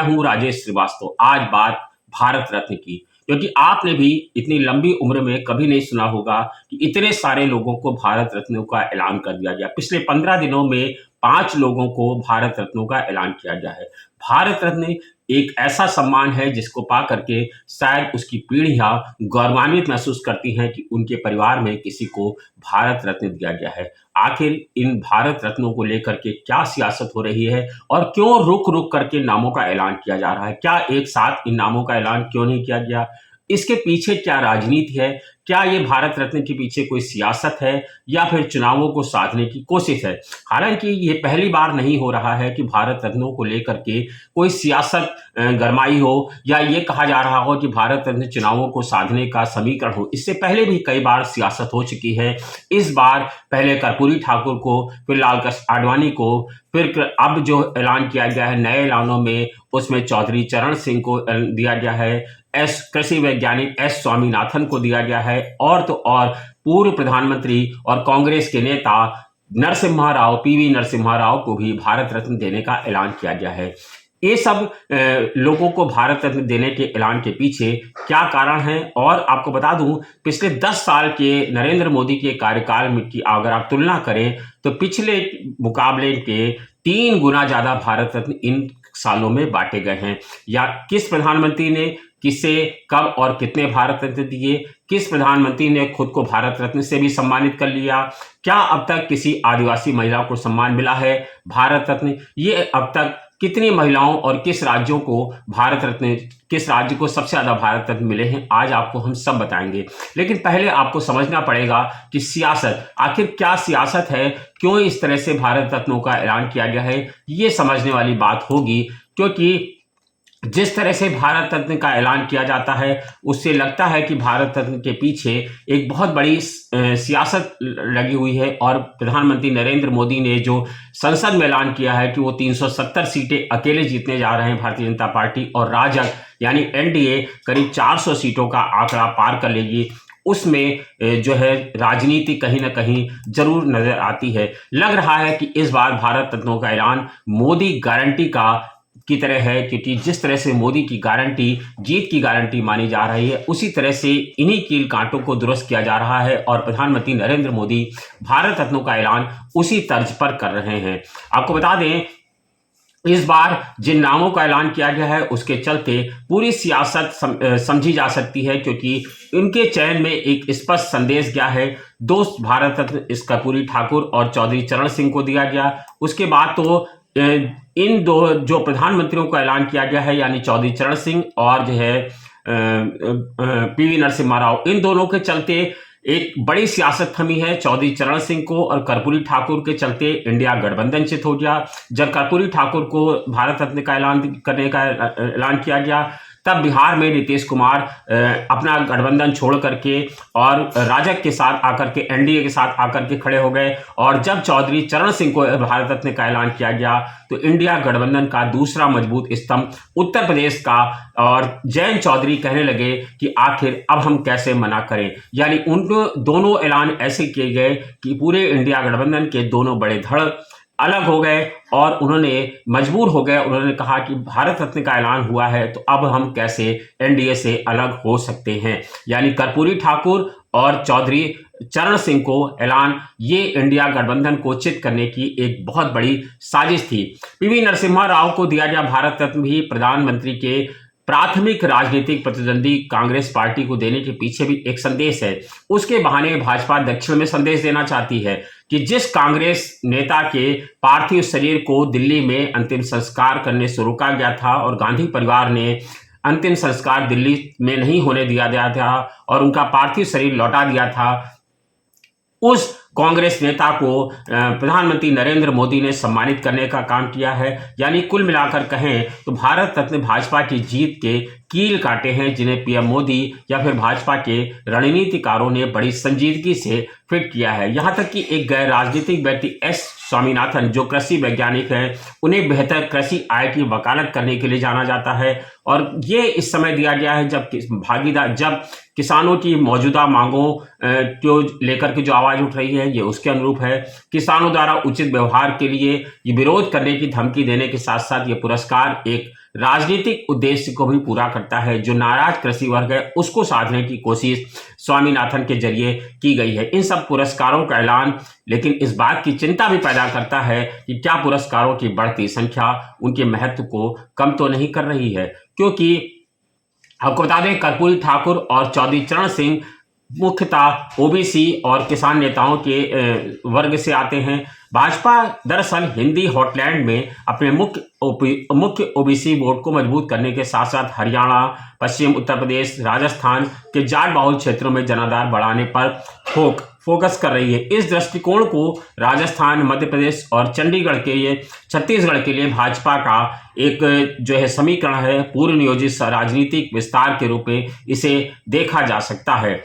हूं राजेश श्रीवास्तव। आज बात भारत रत्न की, क्योंकि आपने भी इतनी लंबी उम्र में कभी नहीं सुना होगा कि इतने सारे लोगों को भारत रत्न का ऐलान कर दिया गया। पिछले 15 दिनों में 5 लोगों को भारत रत्नों का ऐलान किया गया है। भारत रत्न एक ऐसा सम्मान है जिसको पा करके शायद उसकी पीढ़ियां गौरवान्वित महसूस करती हैं कि उनके परिवार में किसी को भारत रत्न दिया गया है। आखिर इन भारत रत्नों को लेकर के क्या सियासत हो रही है और क्यों रुक-रुक करके नामों का ऐलान किया जा रहा है? क्या एक साथ इन नामों का ऐलान क्यों नहीं किया गया? इसके पीछे क्या राजनीति है? क्या ये भारत रत्न के पीछे कोई सियासत है या फिर चुनावों को साधने की कोशिश है? हालाँकि ये पहली बार नहीं हो रहा है कि भारत रत्नों को लेकर के कोई सियासत गरमाई हो या ये कहा जा रहा हो कि भारत रत्न चुनावों को साधने का समीकरण हो। इससे पहले भी कई बार सियासत हो चुकी है। इस बार पहले कर्पूरी ठाकुर को, फिर लालकृष्ण आडवाणी को, फिर अब जो ऐलान किया गया है नए ऐलानों में, उसमें चौधरी चरण सिंह को दिया गया है, कृषि वैज्ञानिक एस स्वामीनाथन को दिया गया है और तो और पूर्व प्रधानमंत्री और कांग्रेस के नेता नरसिम्हा राव, पीवी नरसिम्हा राव को भी भारत रत्न देने का ऐलान किया गया है। ये सब लोगों को भारत रत्न देने के ऐलान के पीछे क्या कारण है? और आपको बता दूं, पिछले 10 साल के नरेंद्र मोदी के कार्यकाल में की अगर आप तुलना करें तो पिछले मुकाबले के 3 गुना ज्यादा भारत रत्न इन सालों में बांटे गए हैं। या किस प्रधानमंत्री ने किसे कब और कितने भारत रत्न दिए? किस प्रधानमंत्री ने खुद को भारत रत्न से भी सम्मानित कर लिया? क्या अब तक किसी आदिवासी महिला को सम्मान मिला है भारत रत्न? ये अब तक कितनी महिलाओं और किस राज्यों को भारत रत्न, किस राज्य को सबसे ज्यादा भारत रत्न मिले हैं, आज आपको हम सब बताएंगे। लेकिन पहले आपको समझना पड़ेगा कि सियासत, आखिर क्या सियासत है, क्यों इस तरह से भारत रत्नों का ऐलान किया गया है, ये समझने वाली बात होगी। क्योंकि जिस तरह से भारत रत्न का ऐलान किया जाता है उससे लगता है कि भारत रत्न के पीछे एक बहुत बड़ी सियासत लगी हुई है और प्रधानमंत्री नरेंद्र मोदी ने जो संसद में ऐलान किया है कि वो 370 सीटें अकेले जीतने जा रहे हैं भारतीय जनता पार्टी, और राजग यानी एनडीए करीब 400 सीटों का आंकड़ा पार कर लेगी, उसमें जो है राजनीति कहीं ना कहीं जरूर नजर आती है। लग रहा है कि इस बार भारत रत्नों का ऐलान मोदी गारंटी की तरह है, क्योंकि जिस तरह से मोदी की गारंटी जीत की गारंटी मानी जा रही है, उसी तरह से इन्हीं कील कांटों को दुरुस्त किया जा रहा है और प्रधानमंत्री नरेंद्र मोदी भारत रत्नों का ऐलान उसी तर्ज पर कर रहे हैं। आपको बता दें, इस बार जिन नामों का ऐलान किया गया है उसके चलते पूरी सियासत समझी जा सकती है, क्योंकि उनके चयन में एक स्पष्ट संदेश गया है। 2 भारत रत्न इस कर्पूरी ठाकुर और चौधरी चरण सिंह को दिया गया। उसके बाद तो इन 2 जो प्रधानमंत्रियों का ऐलान किया गया है, यानी चौधरी चरण सिंह और जो है पीवी नरसिम्हा राव, इन दोनों के चलते एक बड़ी सियासत थमी है। चौधरी चरण सिंह को और कर्पूरी ठाकुर के चलते इंडिया गठबंधन चित हो गया। जब कर्पूरी ठाकुर को भारत रत्न का ऐलान करने का ऐलान किया गया, तब बिहार में नीतीश कुमार अपना गठबंधन छोड़ करके और राजग के साथ आकर के, एनडीए के साथ आकर के खड़े हो गए। और जब चौधरी चरण सिंह को भारत रत्न का ऐलान किया गया तो इंडिया गठबंधन का दूसरा मजबूत स्तंभ उत्तर प्रदेश का और जयंत चौधरी कहने लगे कि आखिर अब हम कैसे मना करें। यानी उन दोनों ऐलान ऐसे किए गए कि पूरे इंडिया गठबंधन के दोनों बड़े धड़ अलग हो गए और उन्होंने मजबूर हो गए। उन्होंने कहा कि भारत रत्न का ऐलान हुआ है तो अब हम कैसे एनडीए से अलग हो सकते हैं। यानी कर्पूरी ठाकुर और चौधरी चरण सिंह को ऐलान, ये इंडिया गठबंधन को चित करने की एक बहुत बड़ी साजिश थी। पीवी नरसिम्हा राव को दिया गया भारत रत्न भी प्रधानमंत्री के प्राथमिक राजनीतिक प्रतिद्वंदी कांग्रेस पार्टी को देने के पीछे भी एक संदेश है। उसके बहाने भाजपा दक्षिण में संदेश देना चाहती है कि जिस कांग्रेस नेता के पार्थिव शरीर को दिल्ली में अंतिम संस्कार करने से रोका गया था और गांधी परिवार ने अंतिम संस्कार दिल्ली में नहीं होने दिया गया था और उनका पार्थिव शरीर लौटा दिया था, उस कांग्रेस नेता को प्रधानमंत्री नरेंद्र मोदी ने सम्मानित करने का काम किया है। यानी कुल मिलाकर कहें तो भारत रत्न भाजपा की जीत के कील काटे हैं, जिन्हें पीएम मोदी या फिर भाजपा के रणनीतिकारों ने बड़ी संजीदगी से फिट किया है। यहां तक कि एक गैर राजनीतिक व्यक्ति एस स्वामीनाथन, जो कृषि वैज्ञानिक हैं, उन्हें बेहतर कृषि आय की वकालत करने के लिए जाना जाता है और ये इस समय दिया गया है जब किसानों की मौजूदा मांगों को लेकर के जो आवाज उठ रही है, ये उसके अनुरूप है। किसानों द्वारा उचित व्यवहार के लिए ये विरोध करने की धमकी देने के साथ साथ ये पुरस्कार एक राजनीतिक उद्देश्य को भी पूरा करता है। जो नाराज कृषि वर्ग है उसको साधने की कोशिश स्वामीनाथन के जरिए की गई है। इन सब पुरस्कारों का ऐलान लेकिन इस बात की चिंता भी पैदा करता है कि क्या पुरस्कारों की बढ़ती संख्या उनके महत्व को कम तो नहीं कर रही है, क्योंकि आपको बता दें कर्पूरी ठाकुर और चौधरी चरण सिंह मुख्यतः ओबीसी और किसान नेताओं के वर्ग से आते हैं। भाजपा दरअसल हिंदी हॉटलैंड में अपने मुख्य ओबीसी वोट को मजबूत करने के साथ साथ हरियाणा, पश्चिम उत्तर प्रदेश, राजस्थान के जाट बहुल क्षेत्रों में जनाधार बढ़ाने पर फोकस कर रही है। इस दृष्टिकोण को राजस्थान, मध्य प्रदेश और छत्तीसगढ़ के लिए भाजपा का एक जो है समीकरण है, पूर्व नियोजित राजनीतिक विस्तार के रूप में इसे देखा जा सकता है।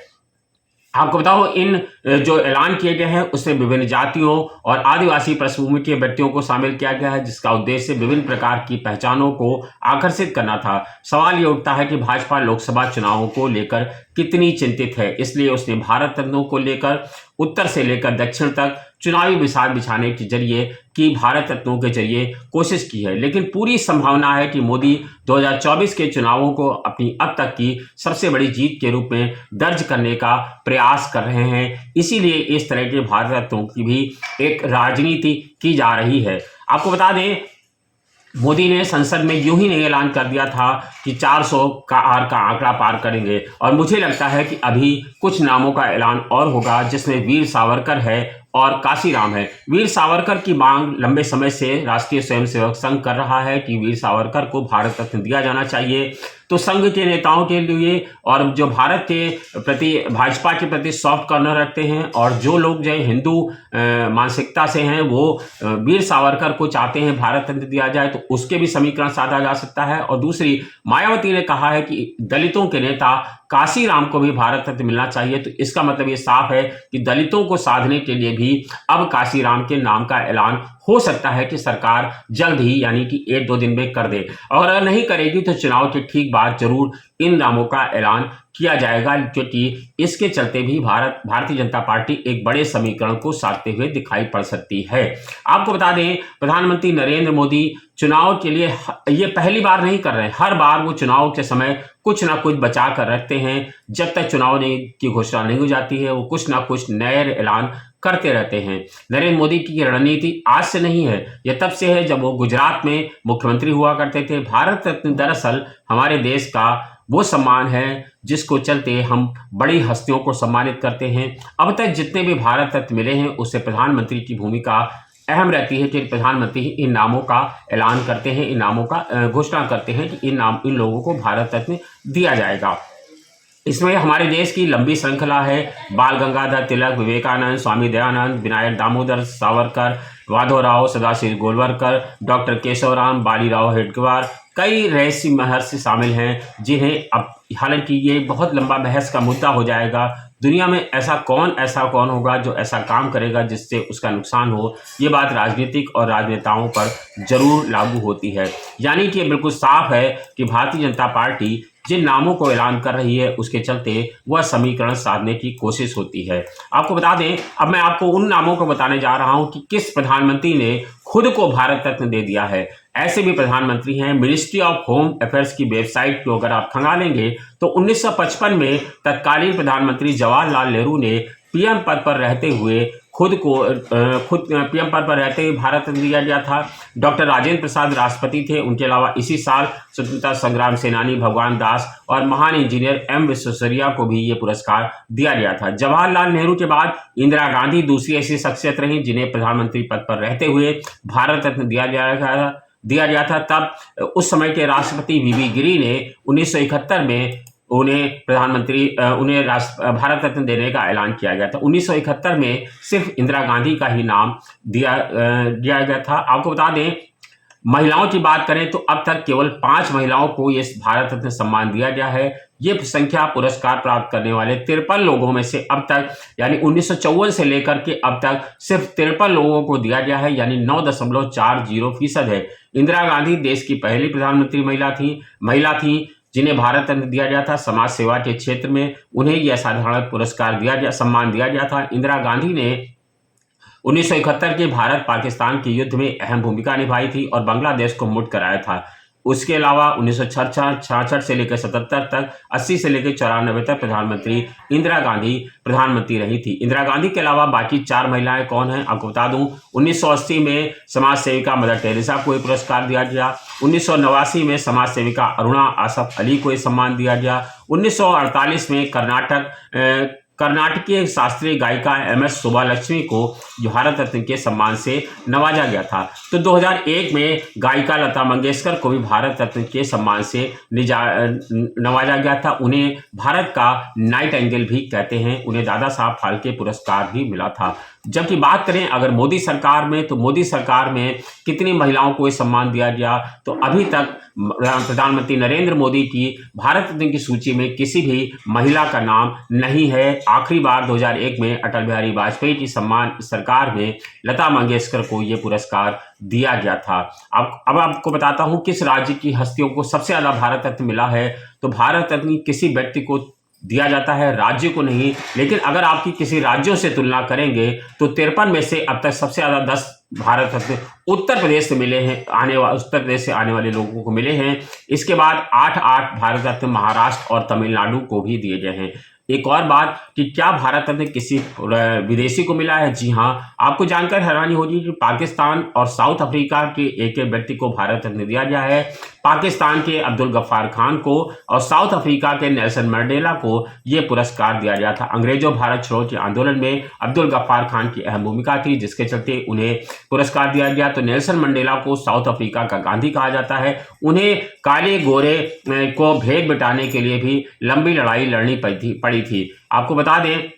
आपको बताओ इन जो ऐलान किए गए हैं उसमें विभिन्न जातियों और आदिवासी पृष्ठभूमि के व्यक्तियों को शामिल किया गया है, जिसका उद्देश्य विभिन्न प्रकार की पहचानों को आकर्षित करना था। सवाल ये उठता है कि भाजपा लोकसभा चुनावों को लेकर कितनी चिंतित है, इसलिए उसने भारत रत्नों को लेकर उत्तर से लेकर दक्षिण तक चुनावी विसार बिछाने के जरिए भारत रत्नों के जरिए कोशिश की है। लेकिन पूरी संभावना है कि मोदी 2024 के चुनावों को अपनी अब तक की सबसे बड़ी जीत के रूप में दर्ज करने का प्रयास कर रहे हैं। इसीलिए इस तरह के भारत रत्नों की भी एक राजनीति की जा रही है। आपको बता दें मोदी ने संसद में यूं ही नहीं ऐलान कर दिया था कि 400 का आंकड़ा पार करेंगे, और मुझे लगता है कि अभी कुछ नामों का ऐलान और होगा, जिसमें वीर सावरकर है और काशीराम है। वीर सावरकर की मांग लंबे समय से राष्ट्रीय स्वयंसेवक संघ कर रहा है कि वीर सावरकर को भारत रत्न दिया जाना चाहिए। तो संघ के नेताओं के लिए और जो भारत के प्रति भाजपा के प्रति सॉफ्ट कॉर्नर रखते हैं और जो लोग जो हिंदू मानसिकता से हैं वो वीर सावरकर को चाहते हैं भारत रत्न दिया जाए, तो उसके भी समीकरण साधा जा सकता है। और दूसरी, मायावती ने कहा है कि दलितों के नेता काशीराम को भी भारत रत्न मिलना चाहिए। तो इसका मतलब ये साफ है कि दलितों को साधने के लिए भी अब काशीराम के नाम का ऐलान हो सकता है कि सरकार जल्द ही यानी कि 1-2 दिन में कर दे, और अगर नहीं करेगी तो चुनाव के ठीक बाद जरूर इन नामों का ऐलान किया जाएगा, क्योंकि इसके चलते भी भारतीय जनता पार्टी एक बड़े समीकरण को साधते हुए दिखाई पड़ सकती है। आपको बता दें प्रधानमंत्री नरेंद्र मोदी चुनाव के लिए ये पहली बार नहीं कर रहे हैं, हर बार वो चुनाव के समय कुछ ना कुछ बचा कर रखते हैं। जब तक चुनाव की घोषणा नहीं हो जाती है वो कुछ ना कुछ नए ऐलान करते रहते हैं। नरेंद्र मोदी की रणनीति आज से नहीं है, यह तब से है जब वो गुजरात में मुख्यमंत्री हुआ करते थे। भारत रत्न दरअसल हमारे देश का वो सम्मान है जिसको चलते हम बड़ी हस्तियों को सम्मानित करते हैं। अब तक जितने भी भारत रत्न मिले हैं उससे प्रधानमंत्री की भूमिका अहम रहती है कि प्रधानमंत्री इन नामों का ऐलान करते हैं, इन नामों का घोषणा करते हैं कि इन लोगों को भारत रत्न दिया जाएगा। इसमें हमारे देश की लंबी श्रृंखला है। बाल गंगाधर तिलक, विवेकानंद, स्वामी दयानंद, विनायक दामोदर सावरकर, माधवराव, सदाशिव गोलवलकर, डॉक्टर केशवराम, बालीराव हेडगेवार, कई रहस्य महर्षि शामिल हैं जिन्हें अब हालांकि ये बहुत लंबा बहस का मुद्दा हो जाएगा। दुनिया में ऐसा कौन होगा जो ऐसा काम करेगा जिससे उसका नुकसान हो, ये बात राजनीतिक और राजनेताओं पर जरूर लागू होती है। यानी कि बिल्कुल साफ है कि भारतीय जनता पार्टी जिन नामों को ऐलान कर रही है उसके चलते वह समीकरण साधने की कोशिश होती है। आपको बता दें अब मैं आपको उन नामों को बताने जा रहा हूं कि किस प्रधानमंत्री ने खुद को भारत रत्न दे दिया है। ऐसे भी प्रधानमंत्री हैं। मिनिस्ट्री ऑफ होम अफेयर्स की वेबसाइट को अगर आप खंगालेंगे तो 1955 में तत्कालीन प्रधानमंत्री जवाहरलाल नेहरू ने पीएम पद पर रहते हुए खुद पीएम पद पर रहते हुए भारत रत्न दिया गया था। डॉक्टर राजेंद्र प्रसाद राष्ट्रपति थे। उनके अलावा इसी साल स्वतंत्रता संग्राम सेनानी भगवान दास और महान इंजीनियर एम विश्वेश्वरैया को भी ये पुरस्कार दिया गया था। जवाहरलाल नेहरू के बाद इंदिरा गांधी दूसरी ऐसी शख्सियत रही जिन्हें प्रधानमंत्री पद पर रहते हुए भारत रत्न दिया गया था। तब उस समय के राष्ट्रपति वीवी गिरी ने 1971 में उन्हें भारत रत्न देने का ऐलान किया गया था। 1971 में सिर्फ इंदिरा गांधी का ही नाम दिया गया था। आपको बता दें महिलाओं की बात करें तो अब तक केवल 5 महिलाओं को ये भारत रत्न सम्मान दिया गया है। ये संख्या पुरस्कार प्राप्त करने वाले 53 लोगों में से अब तक यानी 1954 से लेकर के अब तक सिर्फ 53 लोगों को दिया गया है, यानी 9.40% है। इंदिरा गांधी देश की पहली प्रधानमंत्री महिला थी जिन्हें भारत रत्न दिया गया था। समाज सेवा के क्षेत्र में उन्हें यह असाधारण सम्मान दिया गया था। इंदिरा गांधी ने 1971 के भारत पाकिस्तान के युद्ध में अहम भूमिका निभाई थी और बांग्लादेश को मुक्त कराया था। उसके अलावा 1966 से लेकर 77 तक, 80 से लेकर 94 तक प्रधानमंत्री इंदिरा गांधी प्रधानमंत्री रही थी। इंदिरा गांधी के अलावा बाकी 4 महिलाएं कौन हैं आपको बता दूं। 1980 में समाज सेविका मदर टेरेसा को ये पुरस्कार दिया गया। 1989 में समाज सेविका अरुणा आसफ अली को ये सम्मान दिया गया। 1948 में कर्नाटकीय शास्त्रीय गायिका MS सुब्बालक्ष्मी को भारत रत्न के सम्मान से नवाजा गया था। तो 2001 में गायिका लता मंगेशकर को भी भारत रत्न के सम्मान से नवाजा गया था। उन्हें भारत का नाइट एंगल भी कहते हैं। उन्हें दादा साहब फाल्के पुरस्कार भी मिला था। जबकि बात करें अगर मोदी सरकार में, तो मोदी सरकार में कितनी महिलाओं को ये सम्मान दिया गया, तो अभी तक प्रधानमंत्री नरेंद्र मोदी की भारत रत्न की सूची में किसी भी महिला का नाम नहीं है। आखिरी बार 2001 में अटल बिहारी वाजपेयी की सम्मान सरकार में लता मंगेशकर को ये पुरस्कार दिया गया था। अब आपको बताता हूं किस राज्य की हस्तियों को सबसे ज्यादा भारत रत्न मिला है। तो भारत रत्न किसी व्यक्ति को दिया जाता है, राज्य को नहीं। लेकिन अगर आपकी किसी राज्यों से तुलना करेंगे तो 53 में से अब तक सबसे ज्यादा 10 भारत रत्न उत्तर प्रदेश से मिले हैं, उत्तर प्रदेश से आने वाले लोगों को मिले हैं। इसके बाद 8 भारत रत्न महाराष्ट्र और तमिलनाडु को भी दिए गए हैं। एक और बात कि क्या भारत रत्न किसी विदेशी को मिला है? जी हाँ, आपको जानकर हैरानी होगी कि पाकिस्तान और साउथ अफ्रीका के एक व्यक्ति को भारत रत्न दिया गया है। पाकिस्तान के अब्दुल गफ्फार खान को और साउथ अफ्रीका के नेल्सन मंडेला को यह पुरस्कार दिया गया था। अंग्रेजों भारत छोड़ो के आंदोलन में अब्दुल गफ्फार खान की अहम भूमिका थी, जिसके चलते उन्हें पुरस्कार दिया गया। तो नेल्सन मंडेला को साउथ अफ्रीका का गांधी कहा जाता है। उन्हें काले गोरे को भेद मिटाने के लिए भी लंबी लड़ाई लड़नी पड़ी थी। आपको बता दें